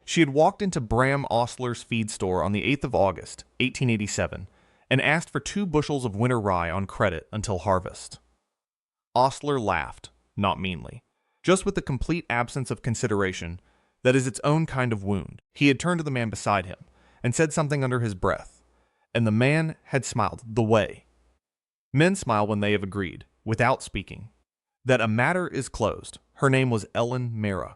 She had walked into Bram Ostler's feed store on the 8th of August, 1887, and asked for 2 bushels of winter rye on credit until harvest. Ostler laughed, not meanly, just with the complete absence of consideration that is its own kind of wound. He had turned to the man beside him and said something under his breath, and the man had smiled the way men smile when they have agreed, without speaking, that a matter is closed. Her name was Ellen Meara.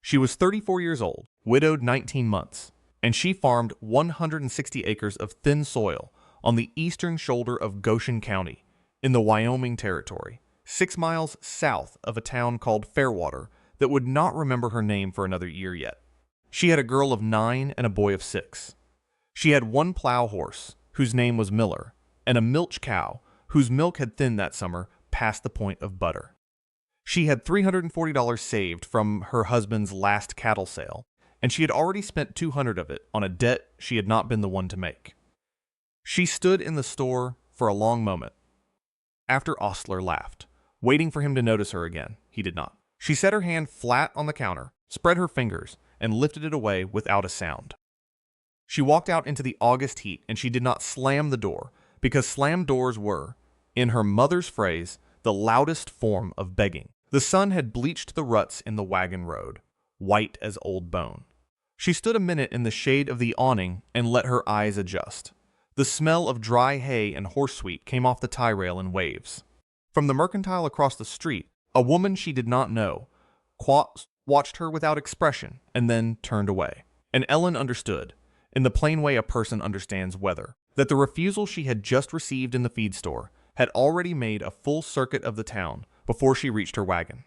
She was 34 years old, widowed 19 months, and she farmed 160 acres of thin soil on the eastern shoulder of Goshen County in the Wyoming Territory, 6 miles south of a town called Fairwater that would not remember her name for another year yet. She had a girl of 9 and a boy of 6. She had 1 plow horse, whose name was Miller, and a milch cow, whose milk had thinned that summer past the point of butter. She had $340 saved from her husband's last cattle sale, and she had already spent $200 of it on a debt she had not been the one to make. She stood in the store for a long moment. After Ostler laughed, waiting for him to notice her again. He did not. She set her hand flat on the counter, spread her fingers, and lifted it away without a sound. She walked out into the August heat, and she did not slam the door, because slammed doors were, in her mother's phrase, the loudest form of begging. The sun had bleached the ruts in the wagon road, white as old bone. She stood a minute in the shade of the awning and let her eyes adjust. The smell of dry hay and horsesweet came off the tie rail in waves. From the mercantile across the street, a woman she did not know watched her without expression and then turned away. And Ellen understood, in the plain way a person understands weather, that the refusal she had just received in the feed store had already made a full circuit of the town before she reached her wagon.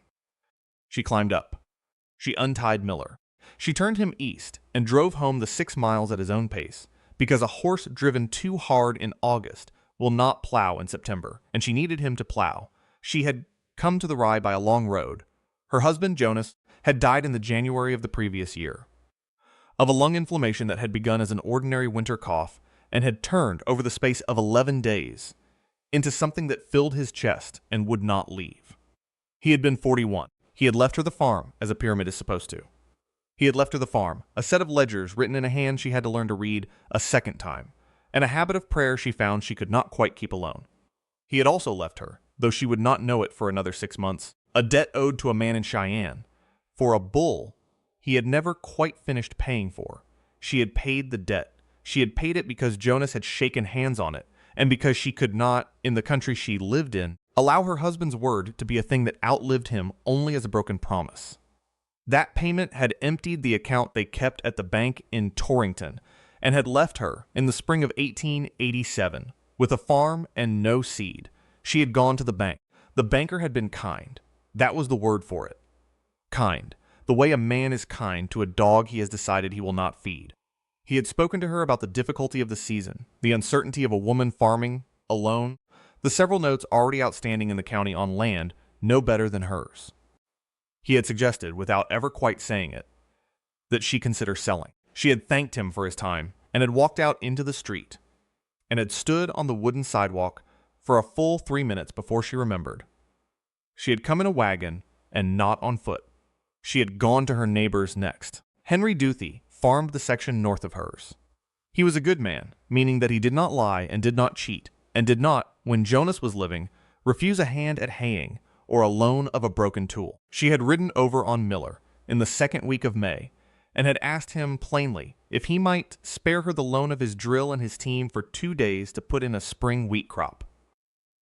She climbed up. She untied Miller. She turned him east and drove home the 6 miles at his own pace, because a horse driven too hard in August will not plow in September, and she needed him to plow. She had come to the rye by a long road. Her husband, Jonas, had died in the January of the previous year, of a lung inflammation that had begun as an ordinary winter cough and had turned over the space of 11 days into something that filled his chest and would not leave. He had been 41. He had left her the farm, as a pyramid is supposed to. He had left her the farm, a set of ledgers written in a hand she had to learn to read a second time, and a habit of prayer she found she could not quite keep alone. He had also left her, though she would not know it for another 6 months, a debt owed to a man in Cheyenne, for a bull he had never quite finished paying for. She had paid the debt. She had paid it because Jonas had shaken hands on it, and because she could not, in the country she lived in, allow her husband's word to be a thing that outlived him only as a broken promise. That payment had emptied the account they kept at the bank in Torrington, and had left her, in the spring of 1887, with a farm and no seed. She had gone to the bank. The banker had been kind. That was the word for it. Kind. The way a man is kind to a dog he has decided he will not feed. He had spoken to her about the difficulty of the season, the uncertainty of a woman farming alone, the several notes already outstanding in the county on land no better than hers. He had suggested, without ever quite saying it, that she consider selling. She had thanked him for his time and had walked out into the street and had stood on the wooden sidewalk for a full 3 minutes before she remembered. She had come in a wagon and not on foot. She had gone to her neighbor's next. Henry Duthie farmed the section north of hers. He was a good man, meaning that he did not lie and did not cheat, and did not, when Jonas was living, refuse a hand at haying or a loan of a broken tool. She had ridden over on Miller in the 2nd week of May and had asked him plainly if he might spare her the loan of his drill and his team for 2 days to put in a spring wheat crop.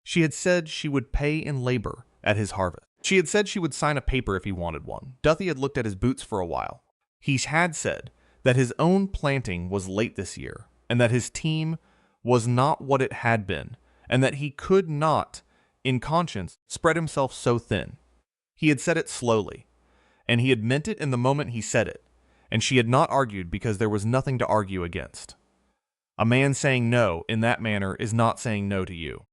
She had said she would pay in labor at his harvest. She had said she would sign a paper if he wanted one. Duthie had looked at his boots for a while. He had said that his own planting was late this year, and that his team was not what it had been, and that he could not, in conscience, spread himself so thin. He had said it slowly, and he had meant it in the moment he said it, and she had not argued because there was nothing to argue against. A man saying no in that manner is not saying no to you.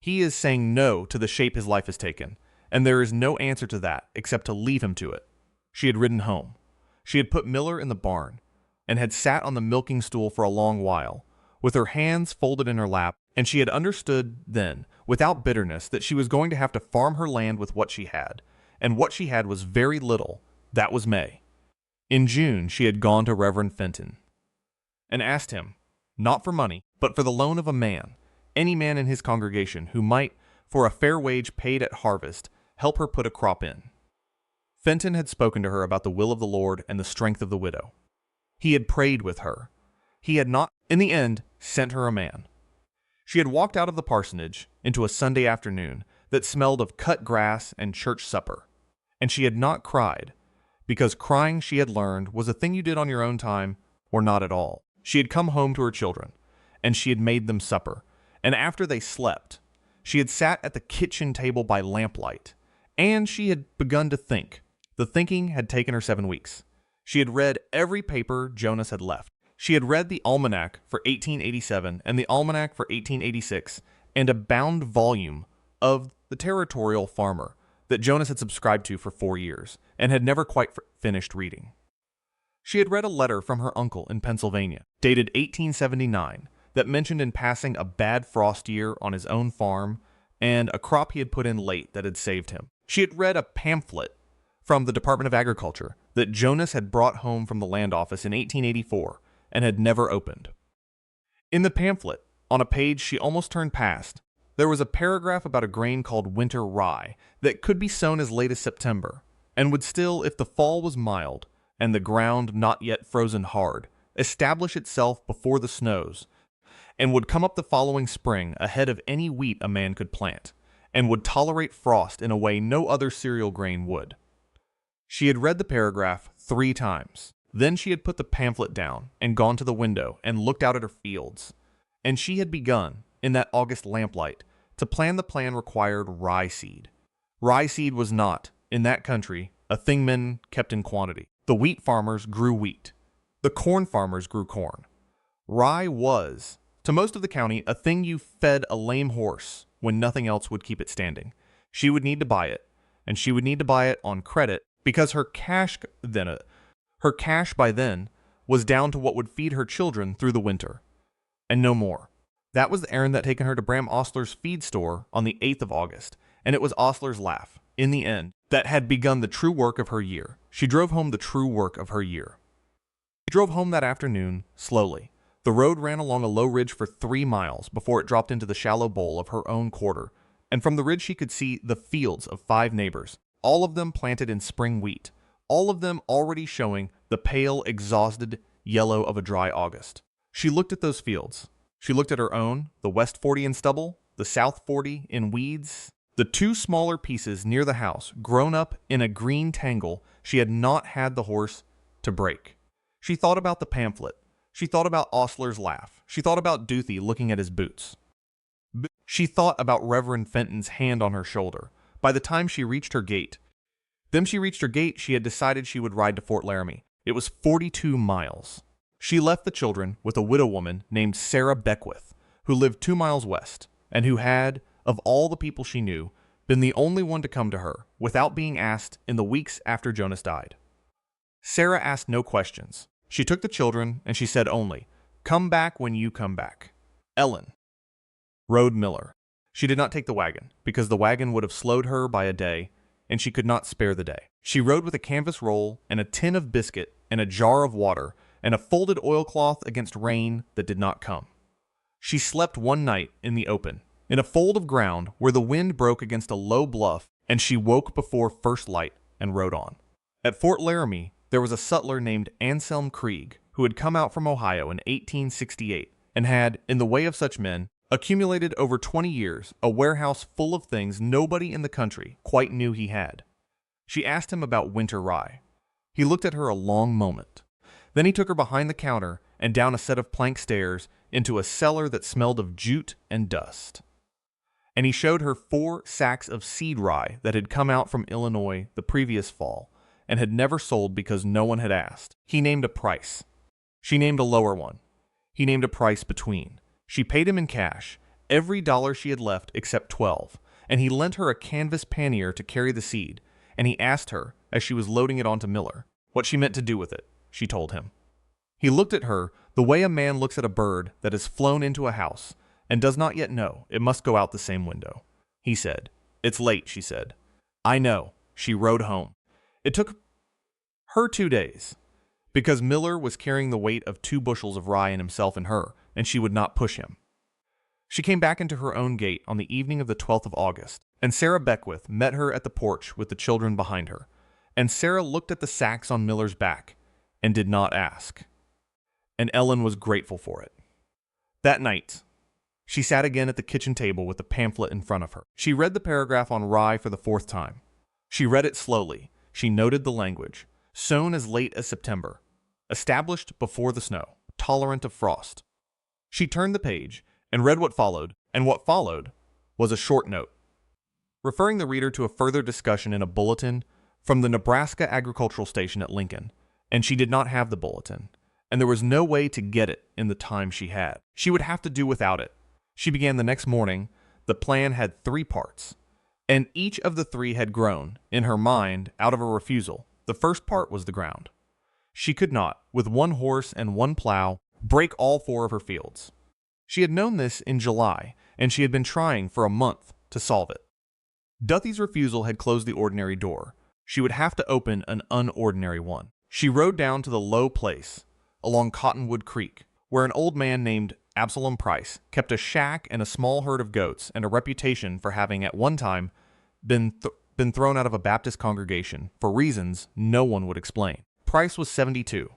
He is saying no to the shape his life has taken, and there is no answer to that except to leave him to it. She had ridden home. She had put Miller in the barn, and had sat on the milking stool for a long while, with her hands folded in her lap, and she had understood then, without bitterness, that she was going to have to farm her land with what she had, and what she had was very little. That was May. In June, she had gone to Reverend Fenton and asked him, not for money, but for the loan of a man, any man in his congregation who might, for a fair wage paid at harvest, help her put a crop in. Fenton had spoken to her about the will of the Lord and the strength of the widow. He had prayed with her. He had not, in the end, sent her a man. She had walked out of the parsonage into a Sunday afternoon that smelled of cut grass and church supper, and she had not cried, because crying, she had learned, was a thing you did on your own time or not at all. She had come home to her children, and she had made them supper, and after they slept, she had sat at the kitchen table by lamplight, and she had begun to think. The thinking had taken her 7 weeks. She had read every paper Jonas had left. She had read the almanac for 1887 and the almanac for 1886 and a bound volume of The Territorial Farmer that Jonas had subscribed to for 4 years and had never quite finished reading. She had read a letter from her uncle in Pennsylvania, dated 1879, that mentioned in passing a bad frost year on his own farm and a crop he had put in late that had saved him. She had read a pamphlet from the Department of Agriculture that Jonas had brought home from the land office in 1884 and had never opened. In the pamphlet, on a page she almost turned past, there was a paragraph about a grain called winter rye that could be sown as late as September, and would still, if the fall was mild and the ground not yet frozen hard, establish itself before the snows, and would come up the following spring ahead of any wheat a man could plant, and would tolerate frost in a way no other cereal grain would. She had read the paragraph 3 times. Then she had put the pamphlet down and gone to the window and looked out at her fields. And she had begun, in that August lamplight, to plan the plan required rye seed. Rye seed was not, in that country, a thing men kept in quantity. The wheat farmers grew wheat. The corn farmers grew corn. Rye was, to most of the county, a thing you fed a lame horse when nothing else would keep it standing. She would need to buy it, and she would need to buy it on credit because her cash by then was down to what would feed her children through the winter, and no more. That was the errand that had taken her to Bram Ostler's feed store on the 8th of August, and it was Ostler's laugh, in the end, that had begun the true work of her year. She drove home the true work of her year. She drove home that afternoon, slowly. The road ran along a low ridge for 3 miles before it dropped into the shallow bowl of her own quarter, and from the ridge she could see the fields of 5 neighbors, all of them planted in spring wheat, all of them already showing the pale, exhausted yellow of a dry August. She looked at those fields. She looked at her own, the west 40 in stubble, the south 40 in weeds, the 2 smaller pieces near the house, grown up in a green tangle she had not had the horse to break. She thought about the pamphlet. She thought about Ostler's laugh. She thought about Duthie looking at his boots. She thought about Reverend Fenton's hand on her shoulder. By the time she reached her gate, she had decided she would ride to Fort Laramie. It was 42 miles. She left the children with a widow woman named Sarah Beckwith, who lived 2 miles west, and who had, of all the people she knew, been the only one to come to her, without being asked, in the weeks after Jonas died. Sarah asked no questions. She took the children, and she said only, "Come back when you come back." Ellen rode Miller. She did not take the wagon, because the wagon would have slowed her by a day, and she could not spare the day. She rode with a canvas roll and a tin of biscuit and a jar of water and a folded oilcloth against rain that did not come. She slept one night in the open, in a fold of ground where the wind broke against a low bluff, and she woke before first light and rode on. At Fort Laramie, there was a sutler named Anselm Krieg who had come out from Ohio in 1868 and had, in the way of such men, accumulated over 20 years a warehouse full of things nobody in the country quite knew he had. She asked him about winter rye. He looked at her a long moment. Then he took her behind the counter and down a set of plank stairs into a cellar that smelled of jute and dust. And he showed her 4 sacks of seed rye that had come out from Illinois the previous fall and had never sold because no one had asked. He named a price. She named a lower one. He named a price between. She paid him in cash, every dollar she had left except 12, and he lent her a canvas pannier to carry the seed, and he asked her, as she was loading it onto Miller, what she meant to do with it. She told him. He looked at her the way a man looks at a bird that has flown into a house and does not yet know it must go out the same window. He said, "It's late," she said. "I know." She rode home. It took her 2 days. because Miller was carrying the weight of 2 bushels of rye in himself and her, and she would not push him. She came back into her own gate on the evening of the 12th of August, and Sarah Beckwith met her at the porch with the children behind her, and Sarah looked at the sacks on Miller's back and did not ask. And Ellen was grateful for it. That night, she sat again at the kitchen table with the pamphlet in front of her. She read the paragraph on rye for the 4th time. She read it slowly. She noted the language. Sown as late as September. Established before the snow. Tolerant of frost. She turned the page and read what followed, and what followed was a short note, referring the reader to a further discussion in a bulletin from the Nebraska Agricultural Station at Lincoln, and she did not have the bulletin, and there was no way to get it in the time she had. She would have to do without it. She began the next morning. The plan had 3 parts, and each of the 3 had grown, in her mind, out of a refusal. The first part was the ground. She could not, with 1 horse and 1 plow, break all 4 of her fields. She had known this in July, and she had been trying for a month to solve it. Duthie's refusal had closed the ordinary door. She would have to open an unordinary one. She rode down to the low place along Cottonwood Creek, where an old man named Absalom Pryce kept a shack and a small herd of goats and a reputation for having at one time been thrown out of a Baptist congregation for reasons no one would explain. Pryce was 72.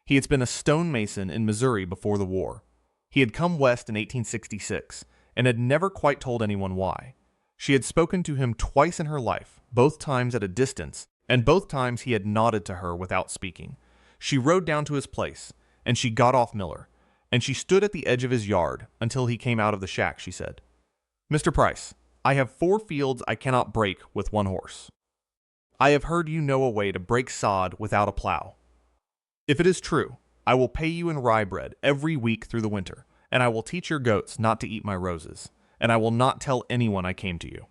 He had been a stonemason in Missouri before the war. He had come west in 1866 and had never quite told anyone why. She had spoken to him twice in her life, both times at a distance, and both times he had nodded to her without speaking. She rode down to his place, and she got off Miller, and she stood at the edge of his yard until he came out of the shack. She said, "Mr. Pryce, I have 4 fields I cannot break with 1 horse. I have heard you know a way to break sod without a plow. If it is true, I will pay you in rye bread every week through the winter, and I will teach your goats not to eat my roses, and I will not tell anyone I came to you."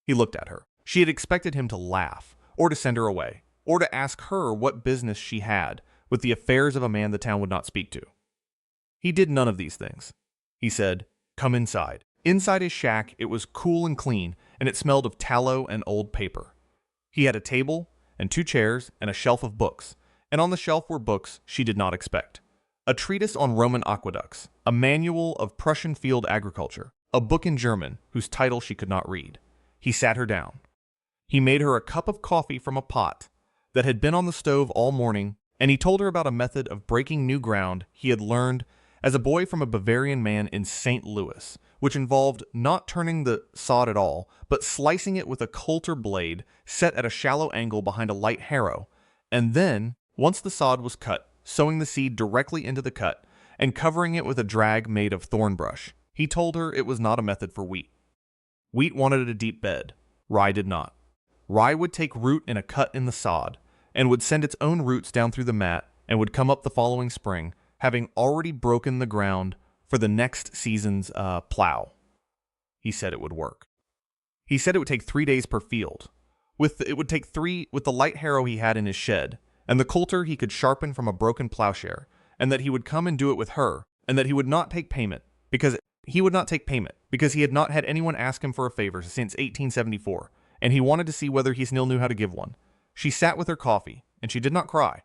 He looked at her. She had expected him to laugh, or to send her away, or to ask her what business she had with the affairs of a man the town would not speak to. He did none of these things. He said, "Come inside." Inside his shack, it was cool and clean, and it smelled of tallow and old paper. He had a table and 2 chairs and a shelf of books, and on the shelf were books she did not expect. A treatise on Roman aqueducts, a manual of Prussian field agriculture, a book in German whose title she could not read. He sat her down. He made her a cup of coffee from a pot that had been on the stove all morning, and he told her about a method of breaking new ground he had learned as a boy from a Bavarian man in St. Louis, which involved not turning the sod at all, but slicing it with a coulter blade set at a shallow angle behind a light harrow, and then, once the sod was cut, sowing the seed directly into the cut and covering it with a drag made of thorn brush. He told her it was not a method for wheat. Wheat wanted a deep bed. Rye did not. Rye would take root in a cut in the sod, and would send its own roots down through the mat, and would come up the following spring, having already broken the ground for the next season's plow. He said it would work. He said it would take 3 days per field. It would take 3 with the light harrow he had in his shed, and the coulter he could sharpen from a broken plowshare, and that he would come and do it with her, and that he would not take payment, because he had not had anyone ask him for a favor since 1874, and he wanted to see whether he still knew how to give one. She sat with her coffee, and she did not cry,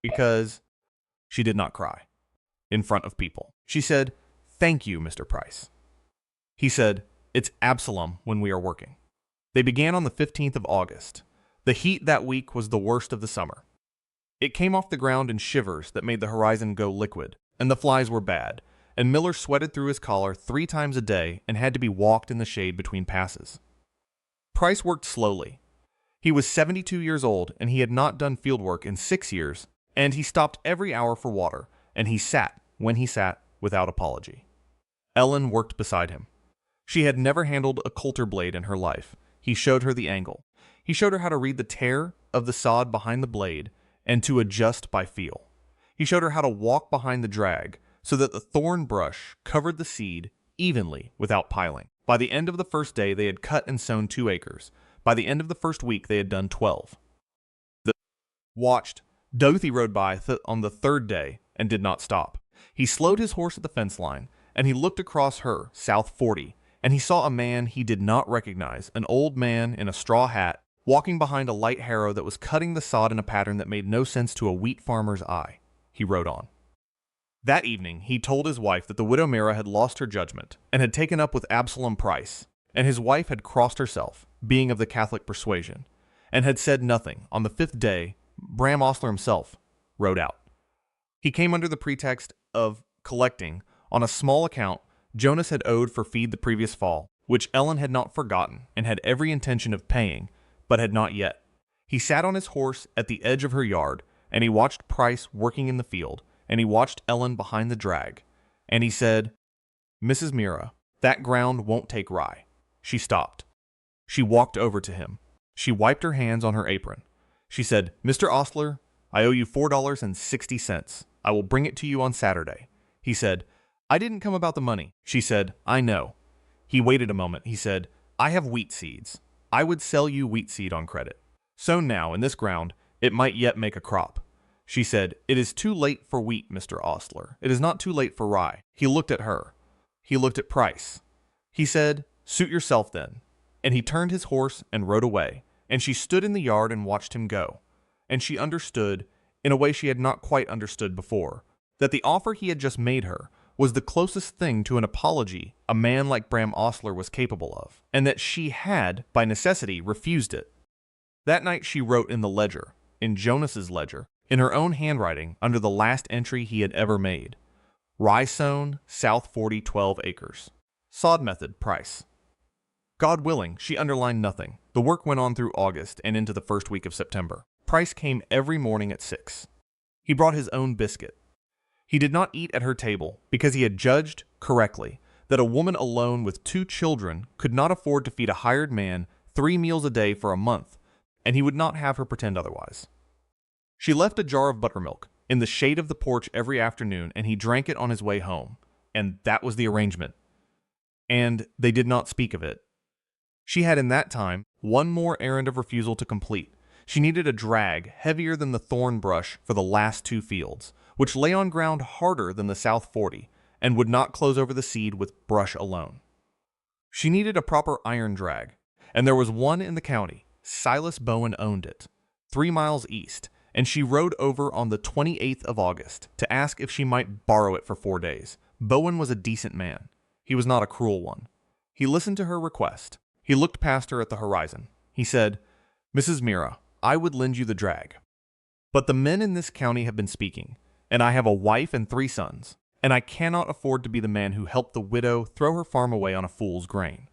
because she did not cry in front of people. She said, "Thank you, Mr. Pryce." He said, "It's Absalom when we are working." They began on the 15th of August. The heat that week was the worst of the summer. It came off the ground in shivers that made the horizon go liquid, and the flies were bad, and Miller sweated through his collar 3 times a day and had to be walked in the shade between passes. Pryce worked slowly. He was 72 years old, and he had not done field work in 6 years, and he stopped every hour for water, and he sat, when he sat, without apology. Ellen worked beside him. She had never handled a coulter blade in her life. He showed her the angle. He showed her how to read the tear of the sod behind the blade and to adjust by feel. He showed her how to walk behind the drag so that the thorn brush covered the seed evenly without piling. By the end of the first day, they had cut and sown 2 acres. By the end of the first week, they had done 12. Watched. Duthie rode by on the 3rd day and did not stop. He slowed his horse at the fence line, and he looked across South 40, and he saw a man he did not recognize, an old man in a straw hat walking behind a light harrow that was cutting the sod in a pattern that made no sense to a wheat farmer's eye. He rode on. That evening, he told his wife that the widow Meara had lost her judgment and had taken up with Absalom Pryce, and his wife had crossed herself, being of the Catholic persuasion, and had said nothing. On the 5th day, Bram Osler himself rode out. He came under the pretext of collecting on a small account Jonas had owed for feed the previous fall, which Ellen had not forgotten and had every intention of paying, but had not yet. He sat on his horse at the edge of her yard, and he watched Pryce working in the field, and he watched Ellen behind the drag, and he said, "Mrs. Meara, that ground won't take rye." She stopped. She walked over to him. She wiped her hands on her apron. She said, "Mr. Osler, I owe you $4.60. I will bring it to you on Saturday." He said, "I didn't come about the money." She said, "I know." He waited a moment. He said, "I have wheat seeds. I would sell you wheat seed on credit. Sown now in this ground, it might yet make a crop." She said, "It is too late for wheat, Mr. Osler. It is not too late for rye." He looked at her. He looked at Pryce. He said, "Suit yourself then." And he turned his horse and rode away, and she stood in the yard and watched him go. And she understood, in a way she had not quite understood before, that the offer he had just made her was the closest thing to an apology a man like Bram Osler was capable of, and that she had, by necessity, refused it. That night she wrote in the ledger, in Jonas's ledger, in her own handwriting, under the last entry he had ever made. Rye sown, South 40, 12 acres. Sod method, Pryce. God willing, she underlined nothing. The work went on through August and into the first week of September. Pryce came every morning at 6. He brought his own biscuit. He did not eat at her table because he had judged, correctly, that a woman alone with 2 children could not afford to feed a hired man 3 meals a day for a month, and he would not have her pretend otherwise. She left a jar of buttermilk in the shade of the porch every afternoon, and he drank it on his way home, and that was the arrangement. And they did not speak of it. She had in that time one more errand of refusal to complete. She needed a drag heavier than the thorn brush for the last 2 fields, which lay on ground harder than the South 40, and would not close over the seed with brush alone. She needed a proper iron drag, and there was one in the county. Silas Bowen owned it, 3 miles east, and she rode over on the 28th of August to ask if she might borrow it for 4 days. Bowen was a decent man. He was not a cruel one. He listened to her request. He looked past her at the horizon. He said, "Mrs. Meara, I would lend you the drag. But the men in this county have been speaking, and I have a wife and 3 sons, and I cannot afford to be the man who helped the widow throw her farm away on a fool's grain.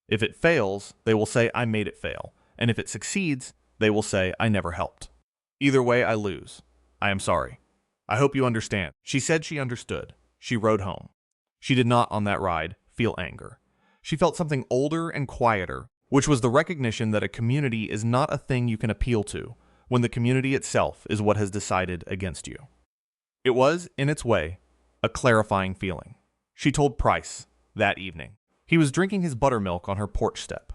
If it fails, they will say I made it fail, and if it succeeds, they will say I never helped. Either way, I lose. I am sorry. I hope you understand." She said she understood. She rode home. She did not, on that ride, feel anger. She felt something older and quieter, which was the recognition that a community is not a thing you can appeal to, when the community itself is what has decided against you. It was, in its way, a clarifying feeling. She told Pryce that evening. He was drinking his buttermilk on her porch step.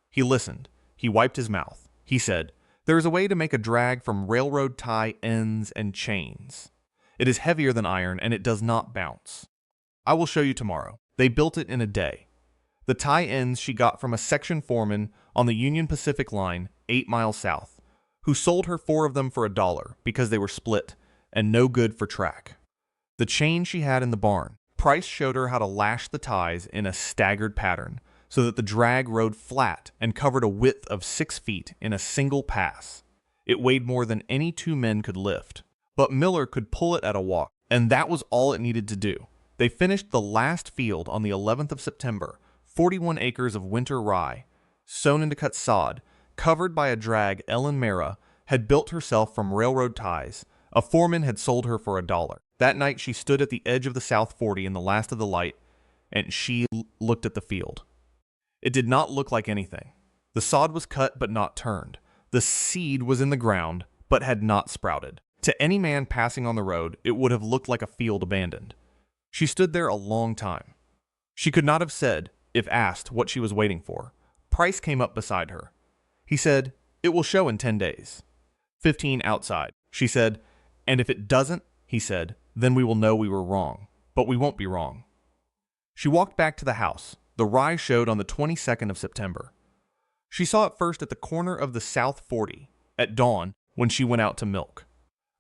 He listened. He wiped his mouth. He said, "There is a way to make a drag from railroad tie ends and chains. It is heavier than iron, and it does not bounce. I will show you tomorrow. They built it in a day. The tie ends she got from a section foreman on the Union Pacific line 8 miles south, who sold her 4 of them for $1 because they were split and no good for track. The chain she had in the barn. Pryce showed her how to lash the ties in a staggered pattern so that the drag rode flat and covered a width of 6 feet in a single pass. It weighed more than any 2 men could lift, but Miller could pull it at a walk, and that was all it needed to do. They finished the last field on the 11th of September, 41 acres of winter rye, sown into cut sod, covered by a drag Ellen Meara had built herself from railroad ties. A foreman had sold her for $1. That night she stood at the edge of the South 40 in the last of the light, and she looked at the field. It did not look like anything. The sod was cut but not turned. The seed was in the ground but had not sprouted. To any man passing on the road, it would have looked like a field abandoned. She stood there a long time. She could not have said, if asked, what she was waiting for. Pryce came up beside her. He said, "It will show in 10 days. 15 outside." She said, "And if it doesn't," he said, "then we will know we were wrong. But we won't be wrong." She walked back to the house. The rye showed on the 22nd of September. She saw it first at the corner of the South 40, at dawn, when she went out to milk.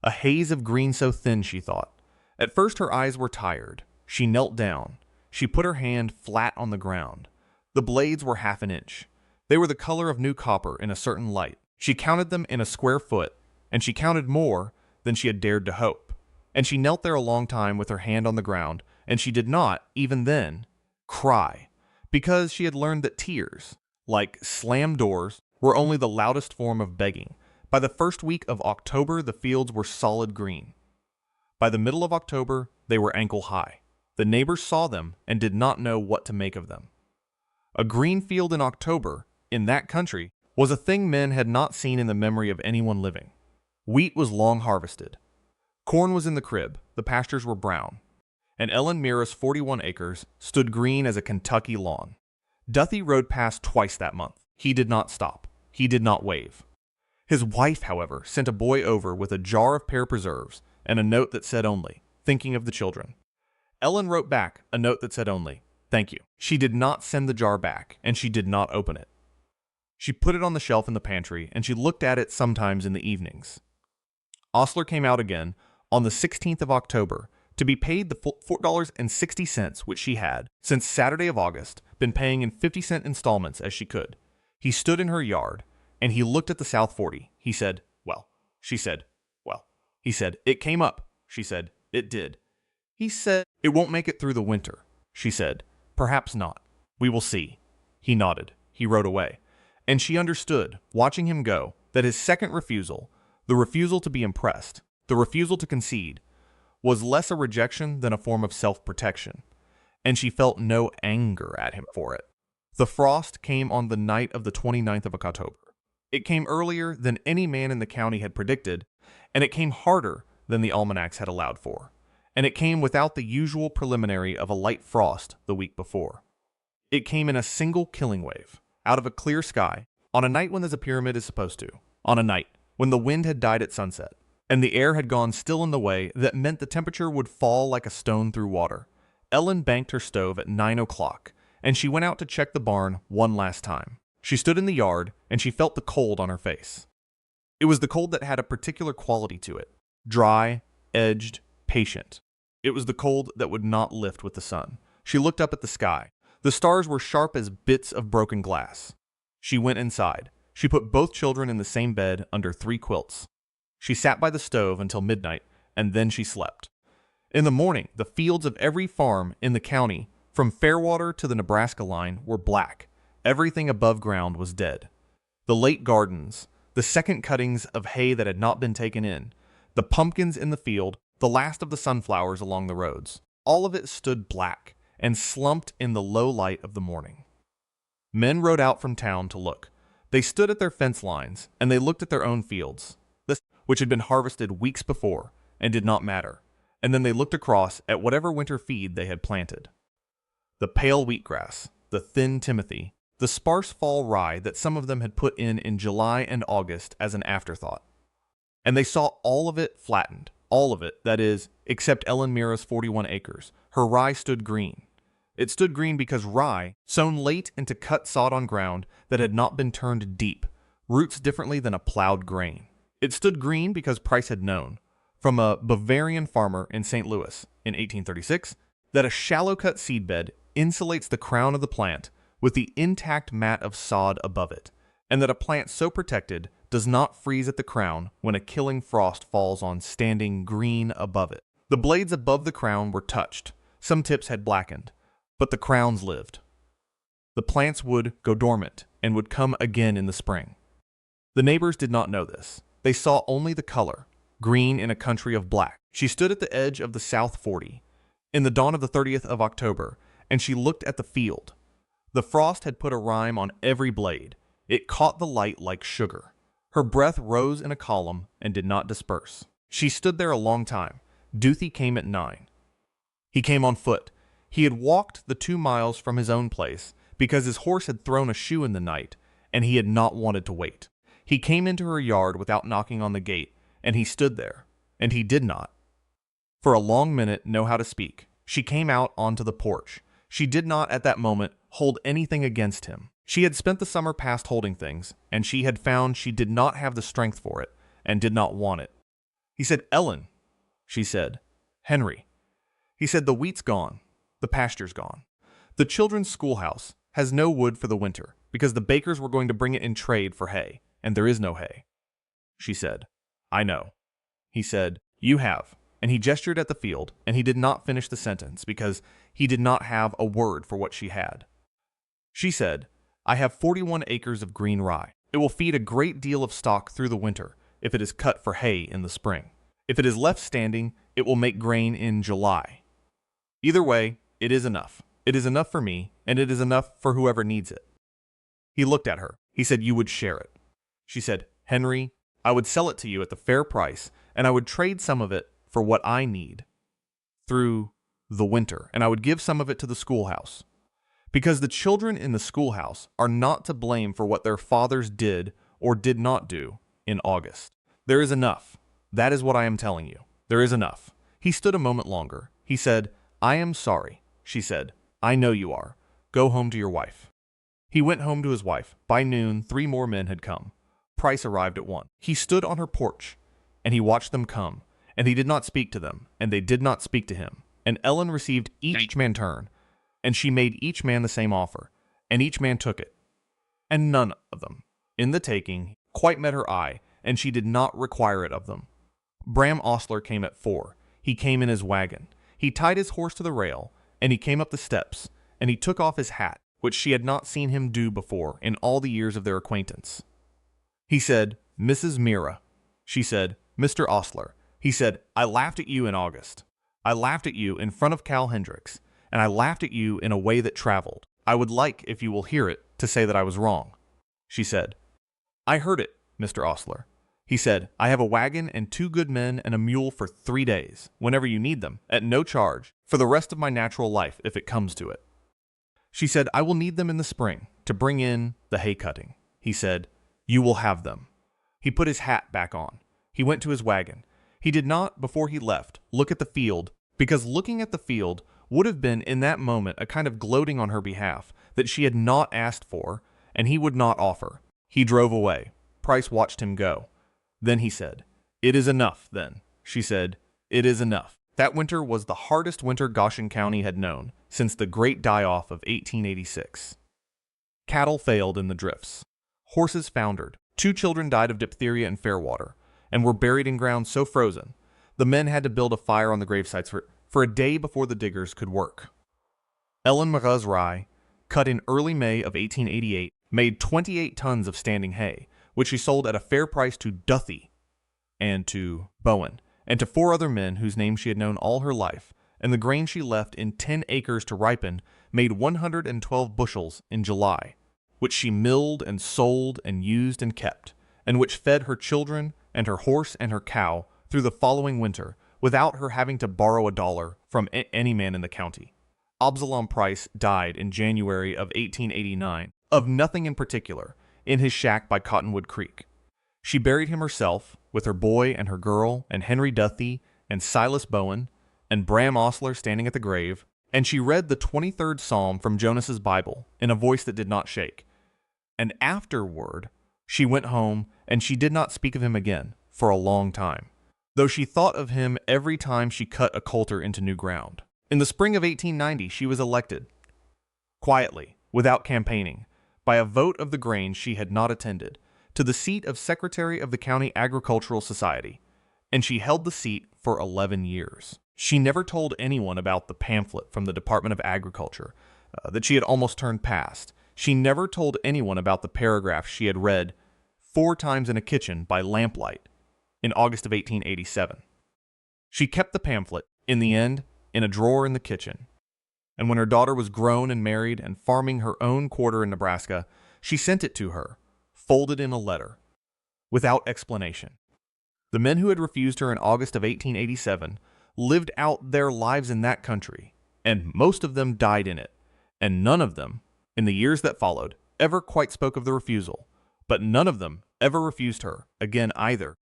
A haze of green so thin, she thought. At first her eyes were tired. She knelt down. She put her hand flat on the ground. The blades were half an inch. They were the color of new copper in a certain light. She counted them in a square foot, and she counted more than she had dared to hope. And she knelt there a long time with her hand on the ground, and she did not, even then, cry, because she had learned that tears, like slammed doors, were only the loudest form of begging. By the first week of October, the fields were solid green. By the middle of October, they were ankle high. The neighbors saw them and did not know what to make of them. A green field in October, in that country, was a thing men had not seen in the memory of anyone living. Wheat was long harvested. Corn was in the crib, the pastures were brown, and Ellen Meara's 41 acres stood green as a Kentucky lawn. Duthie rode past twice that month. He did not stop. He did not wave. His wife, however, sent a boy over with a jar of pear preserves and a note that said only, "Thinking of the children." Ellen wrote back a note that said only, "Thank you." She did not send the jar back, and she did not open it. She put it on the shelf in the pantry, and she looked at it sometimes in the evenings. Ostler came out again on the 16th of October to be paid the $4.60 which she had, since Saturday of August, been paying in 50-cent installments as she could. He stood in her yard, and he looked at the South 40. He said, "Well." She said, "Well." He said, "It came up." She said, "It did." He said, "It won't make it through the winter." She said, "Perhaps not. We will see." He nodded. He rode away. And she understood, watching him go, that his second refusal, the refusal to be impressed, the refusal to concede, was less a rejection than a form of self-protection, and she felt no anger at him for it. The frost came on the night of the 29th of October. It came earlier than any man in the county had predicted, and it came harder than the almanacs had allowed for, and it came without the usual preliminary of a light frost the week before. It came in a single killing wave, out of a clear sky, on a night when there's a pyramid is supposed to, on a night when the wind had died at sunset, and the air had gone still in the way that meant the temperature would fall like a stone through water. Ellen banked her stove at 9 o'clock, and she went out to check the barn one last time. She stood in the yard, and she felt the cold on her face. It was the cold that had a particular quality to it, dry, edged, patient. It was the cold that would not lift with the sun. She looked up at the sky. The stars were sharp as bits of broken glass. She went inside. She put both children in the same bed under 3 quilts. She sat by the stove until midnight, and then she slept. In the morning, the fields of every farm in the county, from Fairwater to the Nebraska line, were black. Everything above ground was dead. The late gardens, the second cuttings of hay that had not been taken in, the pumpkins in the field, the last of the sunflowers along the roads, all of it stood black and slumped in the low light of the morning. Men rode out from town to look. They stood at their fence lines, and they looked at their own fields, which had been harvested weeks before and did not matter, and then they looked across at whatever winter feed they had planted. The pale wheatgrass, the thin timothy, the sparse fall rye that some of them had put in July and August as an afterthought. And they saw all of it flattened, all of it, that is, except Ellen Meara's 41 acres. Her rye stood green. It stood green because rye, sown late into cut sod-on ground that had not been turned deep, roots differently than a plowed grain. It stood green because Pryce had known, from a Bavarian farmer in St. Louis in 1836, that a shallow-cut seedbed insulates the crown of the plant with the intact mat of sod above it, and that a plant so protected does not freeze at the crown when a killing frost falls on standing green above it. The blades above the crown were touched. Some tips had blackened, but the crowns lived. The plants would go dormant and would come again in the spring. The neighbors did not know this. They saw only the color, green in a country of black. She stood at the edge of the South 40, in the dawn of the 30th of October, and she looked at the field. The frost had put a rime on every blade. It caught the light like sugar. Her breath rose in a column and did not disperse. She stood there a long time. Duthie came at 9. He came on foot. He had walked the 2 miles from his own place because his horse had thrown a shoe in the night, and he had not wanted to wait. He came into her yard without knocking on the gate, and he stood there, and he did not, for a long minute, know how to speak. She came out onto the porch. She did not, at that moment, hold anything against him. She had spent the summer past holding things, and she had found she did not have the strength for it, and did not want it. He said, "Ellen," she said. "Henry." He said, "The wheat's gone. The pasture's gone. The children's schoolhouse has no wood for the winter, because the bakers were going to bring it in trade for hay, and there is no hay." She said, "I know." He said, "You have." And he gestured at the field, and he did not finish the sentence, because he did not have a word for what she had. She said, "I have 41 acres of green rye. It will feed a great deal of stock through the winter, if it is cut for hay in the spring. If it is left standing, it will make grain in July. Either way, it is enough. It is enough for me, and it is enough for whoever needs it." He looked at her. He said, "You would share it." She said, "Henry, I would sell it to you at the fair price, and I would trade some of it for what I need through the winter, and I would give some of it to the schoolhouse. Because the children in the schoolhouse are not to blame for what their fathers did or did not do in August. There is enough. That is what I am telling you. There is enough." He stood a moment longer. He said, "I am sorry." She said, "I know you are. Go home to your wife." He went home to his wife. By noon, 3 more men had come. Pryce arrived at 1. He stood on her porch, and he watched them come, and he did not speak to them, and they did not speak to him. And Ellen received each man turn, and she made each man the same offer, and each man took it. And none of them, in the taking, quite met her eye, and she did not require it of them. Bram Ostler came at 4. He came in his wagon. He tied his horse to the rail, and he came up the steps, and he took off his hat, which she had not seen him do before in all the years of their acquaintance. He said, "Mrs. Meara." She said, "Mr. Ostler." He said, "I laughed at you in August. I laughed at you in front of Cal Hendricks, and I laughed at you in a way that traveled. I would like, if you will hear it, to say that I was wrong." She said, "I heard it, Mr. Ostler." He said, "I have a wagon and 2 good men and a mule for 3 days, whenever you need them, at no charge, for the rest of my natural life, if it comes to it." She said, "I will need them in the spring, to bring in the hay cutting." He said, "You will have them." He put his hat back on. He went to his wagon. He did not, before he left, look at the field, because looking at the field would have been in that moment a kind of gloating on her behalf that she had not asked for, and he would not offer. He drove away. Pryce watched him go. Then he said, "It is enough, then." She said, "It is enough." That winter was the hardest winter Goshen County had known since the great die-off of 1886. Cattle failed in the drifts. Horses foundered. 2 children died of diphtheria and fairwater, and were buried in ground so frozen, the men had to build a fire on the gravesites for a day before the diggers could work. Ellen Meara's rye, cut in early May of 1888, made 28 tons of standing hay, which she sold at a fair price to Duthie and to Bowen, and to 4 other men whose names she had known all her life, and the grain she left in 10 acres to ripen made 112 bushels in July, which she milled and sold and used and kept, and which fed her children and her horse and her cow through the following winter, without her having to borrow a dollar from any man in the county. Absalom Pryce died in January of 1889, of nothing in particular, in his shack by Cottonwood Creek. She buried him herself, with her boy and her girl, and Henry Duthie, and Silas Bowen, and Bram Ostler standing at the grave, and she read the 23rd Psalm from Jonas's Bible in a voice that did not shake. And afterward, she went home, and she did not speak of him again for a long time, though she thought of him every time she cut a coulter into new ground. In the spring of 1890, she was elected, quietly, without campaigning, by a vote of the Grange she had not attended, to the seat of Secretary of the County Agricultural Society, and she held the seat for 11 years. She never told anyone about the pamphlet from the Department of Agriculture that she had almost turned past. She never told anyone about the paragraph she had read 4 times in a kitchen by lamplight in August of 1887. She kept the pamphlet, in the end, in a drawer in the kitchen, and when her daughter was grown and married and farming her own quarter in Nebraska, she sent it to her, folded in a letter, without explanation. The men who had refused her in August of 1887 lived out their lives in that country, and most of them died in it, and none of them, in the years that followed, ever quite spoke of the refusal, but none of them ever refused her again either.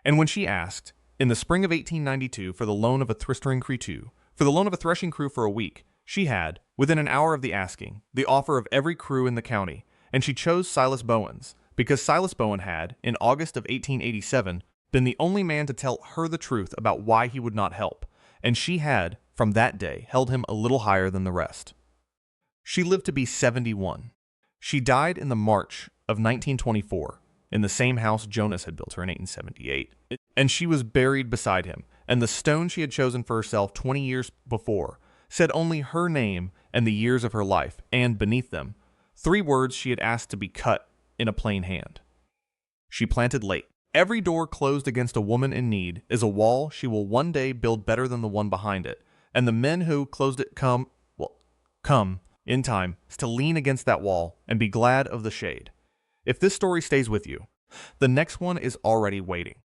And when she asked, in the spring of 1892, for the loan of a threshing crew for a week, she had, within an hour of the asking, the offer of every crew in the county, and she chose Silas Bowen's because Silas Bowen had, in August of 1887, been the only man to tell her the truth about why he would not help, and she had, from that day, held him a little higher than the rest. She lived to be 71. She died in the March of 1924, in the same house Jonas had built her in 1878, and she was buried beside him, and the stone she had chosen for herself 20 years before said only her name and the years of her life, and beneath them, 3 words she had asked to be cut in a plain hand. She planted late. Every door closed against a woman in need is a wall she will one day build better than the one behind it, and the men who closed it come in time to lean against that wall and be glad of the shade. If this story stays with you, the next one is already waiting.